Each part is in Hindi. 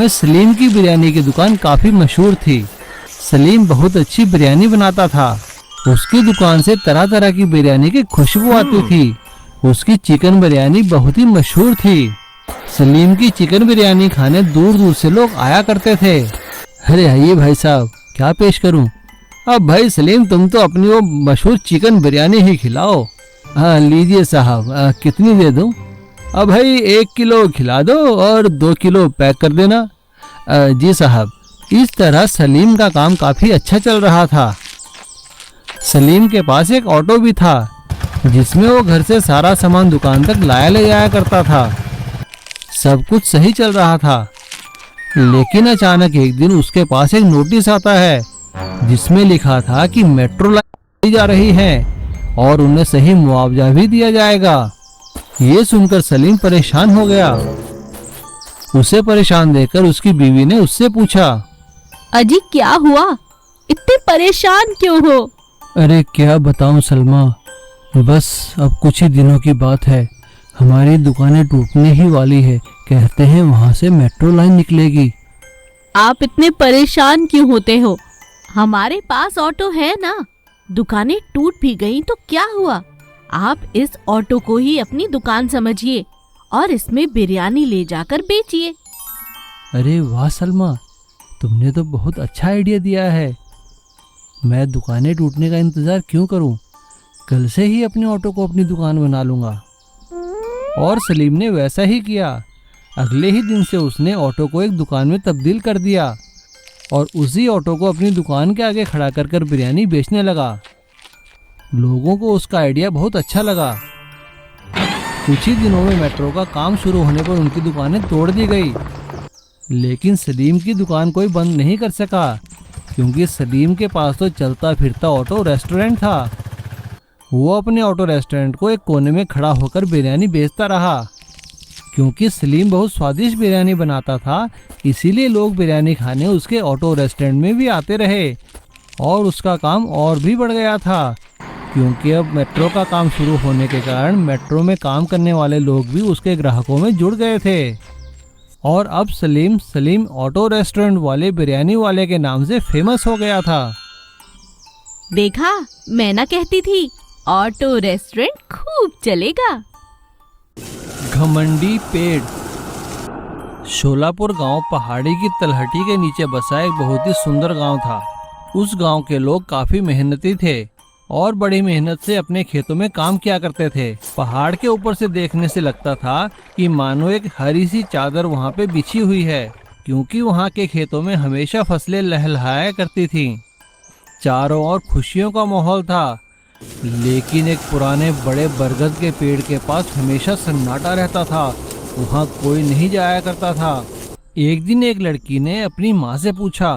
में सलीम की बिरयानी की दुकान काफी मशहूर थी। सलीम बहुत अच्छी बिरयानी बनाता था। उसकी दुकान से तरह तरह की बिरयानी की खुशबू आती थी। उसकी चिकन बिरयानी बहुत ही मशहूर थी। सलीम की चिकन बिरयानी खाने दूर दूर से लोग आया करते थे। अरे आइए भाई साहब, क्या पेश करूं? अब भाई सलीम, तुम तो अपनी वो मशहूर चिकन बिरयानी ही खिलाओ। हाँ लीजिए साहब, कितनी दे दूं? अब भाई 1 किलो खिला दो और 2 किलो पैक कर देना। जी साहब। इस तरह सलीम का काम काफी अच्छा चल रहा था। सलीम के पास एक ऑटो भी था जिसमें वो घर से सारा सामान दुकान तक लाया ले जाया करता था। सब कुछ सही चल रहा था, लेकिन अचानक एक दिन उसके पास एक नोटिस आता है जिसमें लिखा था कि मेट्रो लाइन जा रही है और उन्हें सही मुआवजा भी दिया जाएगा। ये सुनकर सलीम परेशान हो गया। उसे परेशान देखकर उसकी बीवी ने उससे पूछा, अजी क्या हुआ, इतने परेशान क्यों हो? अरे क्या बताऊं सलमा, बस अब कुछ ही दिनों की बात है, हमारी दुकानें टूटने ही वाली है। कहते हैं वहां से मेट्रो लाइन निकलेगी। आप इतने परेशान क्यों होते हो? हमारे पास ऑटो है ना। दुकानें टूट भी गई तो क्या हुआ? आप इस ऑटो को ही अपनी दुकान समझिए और इसमें बिरयानी ले जाकर बेचिए। अरे वाह सलमा, तुमने तो बहुत अच्छा आइडिया दिया है। मैं दुकानें टूटने का इंतजार क्यों करूं? कल से ही अपने ऑटो को अपनी दुकान बना लूंगा। और सलीम ने वैसा ही किया। अगले ही दिन से उसने ऑटो को एक दुकान में तब्दील कर दिया और उसी ऑटो को अपनी दुकान के आगे खड़ा कर बिरयानी बेचने लगा। लोगों को उसका आइडिया बहुत अच्छा लगा। कुछ ही दिनों में मेट्रो का काम शुरू होने पर उनकी दुकानें तोड़ दी गई, लेकिन सलीम की दुकान कोई बंद नहीं कर सका, क्योंकि सलीम के पास तो चलता फिरता ऑटो रेस्टोरेंट था। वो अपने ऑटो रेस्टोरेंट को एक कोने में खड़ा होकर बिरयानी बेचता रहा। क्योंकि सलीम बहुत स्वादिष्ट बिरयानी बनाता था, इसीलिए लोग बिरयानी खाने उसके ऑटो रेस्टोरेंट में भी आते रहे और उसका काम और भी बढ़ गया था। क्योंकि अब मेट्रो का काम शुरू होने के कारण मेट्रो में काम करने वाले लोग भी उसके ग्राहकों में जुड़ गए थे और अब सलीम ऑटो रेस्टोरेंट वाले बिरयानी वाले के नाम से फेमस हो गया था। देखा, मैं ना कहती थी ऑटो रेस्टोरेंट खूब चलेगा। घमंडी पेड़। शोलापुर गांव पहाड़ी की तलहटी के नीचे बसा एक बहुत ही सुंदर गांव था। उस गांव के लोग काफी मेहनती थे और बड़ी मेहनत से अपने खेतों में काम किया करते थे। पहाड़ के ऊपर से देखने से लगता था कि मानो एक हरी सी चादर वहां पे बिछी हुई है, क्योंकि वहां के खेतों में हमेशा फसलें लहलहाया करती थीं। चारों ओर खुशियों का माहौल था, लेकिन एक पुराने बड़े बरगद के पेड़ के पास हमेशा सन्नाटा रहता था। वहां कोई नहीं जाया करता था। एक दिन एक लड़की ने अपनी माँ से पूछा,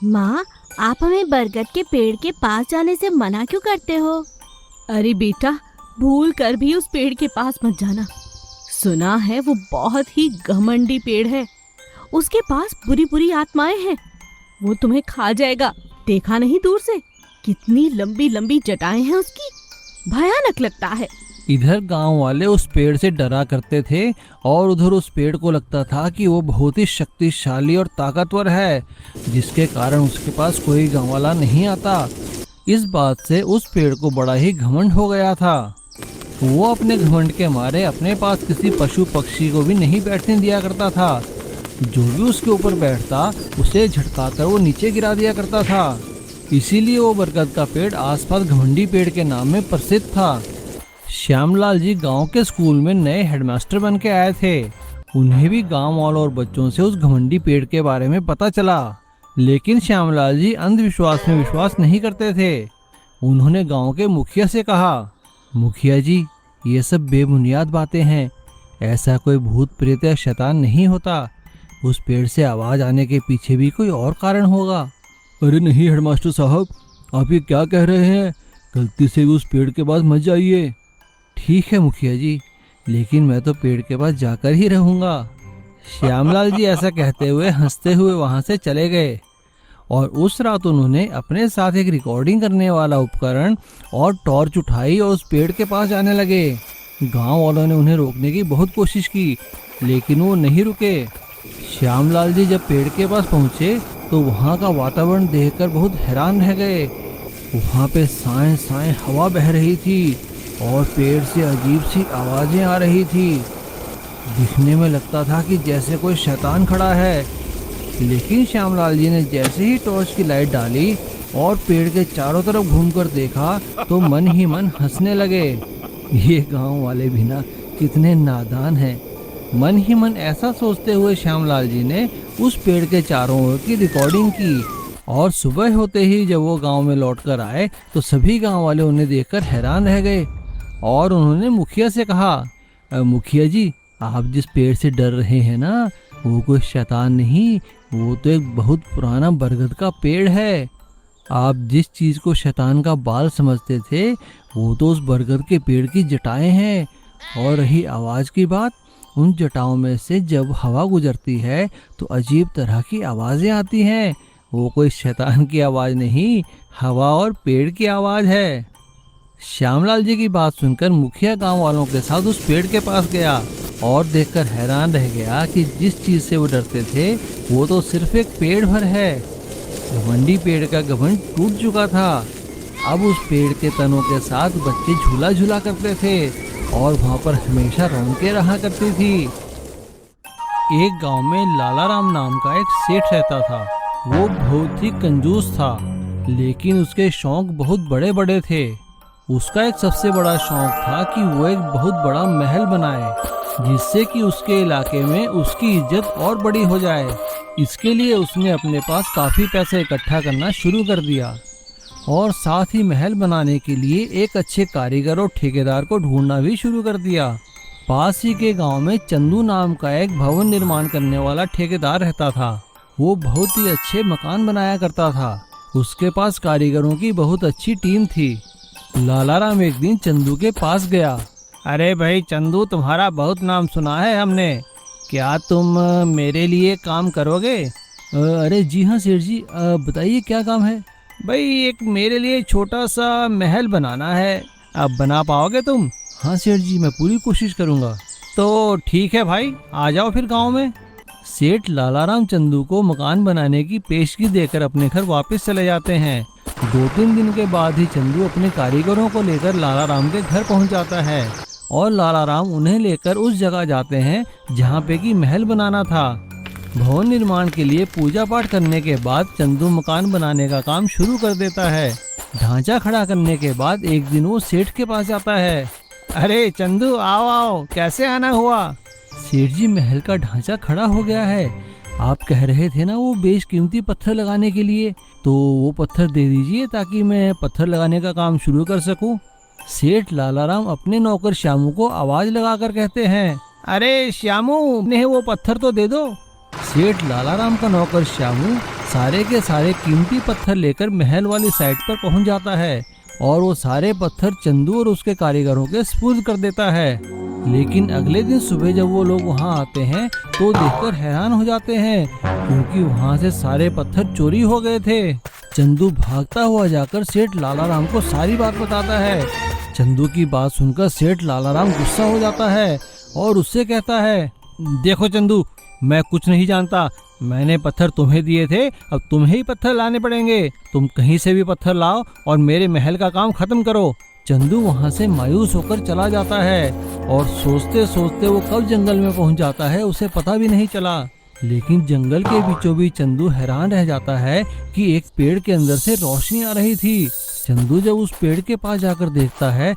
माँ, आप हमें बरगद के पेड़ के पास जाने से मना क्यों करते हो? अरे बेटा, भूल कर भी उस पेड़ के पास मत जाना। सुना है वो बहुत ही घमंडी पेड़ है। उसके पास बुरी बुरी आत्माएं हैं। वो तुम्हें खा जाएगा। देखा नहीं दूर से कितनी लंबी लंबी जटाएं हैं उसकी, भयानक लगता है। इधर गांव वाले उस पेड़ से डरा करते थे और उधर उस पेड़ को लगता था कि वो बहुत ही शक्तिशाली और ताकतवर है, जिसके कारण उसके पास कोई गांव वाला नहीं आता। इस बात से उस पेड़ को बड़ा ही घमंड हो गया था। वो अपने घमंड के मारे अपने पास किसी पशु पक्षी को भी नहीं बैठने दिया करता था। जो भी उसके ऊपर बैठता उसे झटकाकर वो नीचे गिरा दिया करता था। इसीलिए वो बरगद का पेड़ आसपास घमंडी पेड़ के नाम में प्रसिद्ध था। श्यामलाल जी गांव के स्कूल में नए हेडमास्टर बन के आए थे। उन्हें भी गांव वालों और बच्चों से उस घमंडी पेड़ के बारे में पता चला, लेकिन श्यामलाल जी अंधविश्वास में विश्वास नहीं करते थे। उन्होंने गांव के मुखिया से कहा, मुखिया जी, ये सब बेबुनियाद बातें हैं। ऐसा कोई भूत प्रेत या शैतान नहीं होता। उस पेड़ से आवाज आने के पीछे भी कोई और कारण होगा। अरे नहीं हेडमास्टर साहब, आप ये क्या कह रहे हैं? गलती से भी उस पेड़ के पास मत जाइए। ठीक है मुखिया जी, लेकिन मैं तो पेड़ के पास जाकर ही रहूंगा। श्यामलाल जी ऐसा कहते हुए हंसते हुए वहां से चले गए और उस रात उन्होंने अपने साथ एक रिकॉर्डिंग करने वाला उपकरण और टॉर्च उठाई और उस पेड़ के पास जाने लगे। गांव वालों ने उन्हें रोकने की बहुत कोशिश की, लेकिन वो नहीं रुके श्यामलाल जी जब पेड़ के पास पहुंचे तो वहां का वातावरण देखकर बहुत हैरान रह गए। वहां पे साए साए हवा बह रही थी और पेड़ से अजीब सी आवाजें आ रही थी। दिखने में लगता था कि जैसे कोई शैतान खड़ा है। लेकिन श्यामलाल जी ने जैसे ही टॉर्च की लाइट डाली और पेड़ के चारों तरफ घूमकर देखा तो मन ही मन हंसने लगे। ये गांव वाले भी ना कितने नादान हैं। मन ही मन ऐसा सोचते हुए श्यामलाल जी ने उस पेड़ के चारों ओर की रिकॉर्डिंग की। और सुबह होते ही जब वो गांव में लौटकर आए तो सभी गांव वाले उन्हें देखकर हैरान रह गए और उन्होंने मुखिया से कहा, मुखिया जी, आप जिस पेड़ से डर रहे हैं ना, वो कोई शैतान नहीं, वो तो एक बहुत पुराना बरगद का पेड़ है। आप जिस चीज को शैतान का बाल समझते थे वो तो उस बरगद के पेड़ की जटाएं हैं। और रही आवाज की बात, उन जटाओं में से जब हवा गुजरती है तो अजीब तरह की आवाजें आती हैं। वो कोई शैतान की आवाज नहीं, हवा और पेड़ की आवाज है। श्यामलाल जी की बात सुनकर मुखिया गांव वालों के साथ उस पेड़ के पास गया और देखकर हैरान रह गया कि जिस चीज से वो डरते थे वो तो सिर्फ एक पेड़ भर है। घमंडी पेड़ का घमंड टूट चुका था। अब उस पेड़ के तनों के साथ बच्चे झूला झूला करते थे और वहां पर हमेशा रौनकें रहा करती थी। एक गांव में लालाराम नाम का एक सेठ रहता था। वो बहुत ही कंजूस था, लेकिन उसके शौक बहुत बड़े बड़े थे। उसका एक सबसे बड़ा शौक था कि वो एक बहुत बड़ा महल बनाए, जिससे कि उसके इलाके में उसकी इज्जत और बड़ी हो जाए। इसके लिए उसने अपने पास काफी पैसे इकट्ठा करना शुरू कर दिया और साथ ही महल बनाने के लिए एक अच्छे कारीगर और ठेकेदार को ढूंढना भी शुरू कर दिया। पास ही के गांव में चंदू नाम का एक भवन निर्माण करने वाला ठेकेदार रहता था। वो बहुत ही अच्छे मकान बनाया करता था। उसके पास कारीगरों की बहुत अच्छी टीम थी। लालाराम एक दिन चंदू के पास गया। अरे भाई चंदू, तुम्हारा बहुत नाम सुना है हमने, क्या तुम मेरे लिए काम करोगे? अरे जी हाँ सेठ जी, बताइए क्या काम है? भाई एक मेरे लिए छोटा सा महल बनाना है, अब बना पाओगे तुम? हाँ सेठ जी, मैं पूरी कोशिश करूँगा। तो ठीक है भाई, आ जाओ फिर गांव में। सेठ लालाराम चंदू को मकान बनाने की पेशगी देकर अपने घर वापस चले जाते हैं। 2-3 दिन के बाद ही चंदू अपने कारीगरों को लेकर लालाराम के घर पहुंच जाता है और लालाराम उन्हें लेकर उस जगह जाते हैं जहां पे कि महल बनाना था। भवन निर्माण के लिए पूजा पाठ करने के बाद चंदू मकान बनाने का काम शुरू कर देता है। ढांचा खड़ा करने के बाद एक दिन वो सेठ के पास जाता है। अरे चंदू, आओ आओ, कैसे आना हुआ? सेठ जी, महल का ढांचा खड़ा हो गया है। आप कह रहे थे ना वो बेशकीमती पत्थर लगाने के लिए, तो वो पत्थर दे दीजिए ताकि मैं पत्थर लगाने का काम शुरू कर सकूं। सेठ लालाराम अपने नौकर श्यामू को आवाज लगाकर कहते हैं, अरे श्यामू, ने वो पत्थर तो दे दो। सेठ लालाराम का नौकर श्यामू सारे के सारे कीमती पत्थर लेकर महल वाली साइड पर पहुंच जाता है और वो सारे पत्थर चंदू और उसके कारीगरों के सुपुर्द कर देता है। लेकिन अगले दिन सुबह जब वो लोग वहां आते हैं तो देखकर हैरान हो जाते हैं, क्योंकि वहां से सारे पत्थर चोरी हो गए थे। चंदू भागता हुआ जाकर सेठ लालाराम को सारी बात बताता है। चंदू की बात सुनकर सेठ लालाराम गुस्सा हो जाता है और उससे कहता है, देखो चंदू, मैं कुछ नहीं जानता, मैंने पत्थर तुम्हें दिए थे, अब तुम्हें ही पत्थर लाने पड़ेंगे। तुम कहीं से भी पत्थर लाओ और मेरे महल का काम खत्म करो। चंदू वहां से मायूस होकर चला जाता है और सोचते सोचते वो कब जंगल में पहुंच जाता है उसे पता भी नहीं चला। लेकिन जंगल के बीचों बीच चंदू हैरान रह जाता है कि एक पेड़ के अंदर से रोशनी आ रही थी। चंदू जब उस पेड़ के पास जाकर देखता है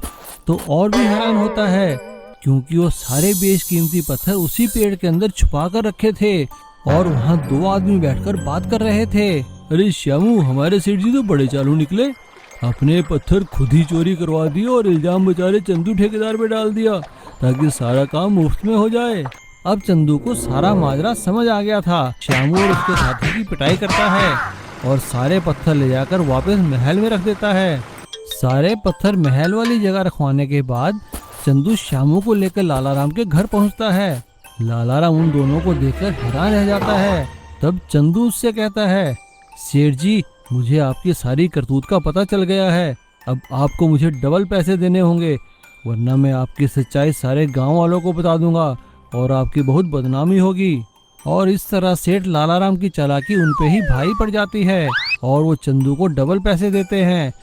तो और भी हैरान होता है, क्योंकि वो सारे बेशकीमती पत्थर उसी पेड़ के अंदर छुपा कर रखे थे और वहाँ 2 आदमी बैठकर बात कर रहे थे। अरे श्यामू, हमारे सेठ जी तो बड़े चालू निकले, अपने पत्थर खुद ही चोरी करवा दिए और इल्जाम बेचारे चंदू ठेकेदार पे डाल दिया ताकि सारा काम मुफ्त में हो जाए। अब चंदू को सारा माजरा समझ आ गया था। श्यामू और उसके साथी की पिटाई करता है और सारे पत्थर ले जाकर वापस महल में रख देता है। सारे पत्थर महल वाली जगह रखवाने के बाद चंदू श्यामू को लेकर लालाराम के घर पहुंचता है। लालाराम उन दोनों को देखकर हैरान रह जाता है। तब चंदू उससे कहता है, सेठ जी, मुझे आपकी सारी करतूत का पता चल गया है। अब आपको मुझे डबल पैसे देने होंगे, वरना मैं आपकी सच्चाई सारे गांव वालों को बता दूंगा और आपकी बहुत बदनामी होगी। और इस तरह सेठ लालाराम की चालाकी उन पे ही भारी पड़ जाती है और वो चंदू को डबल पैसे देते हैं।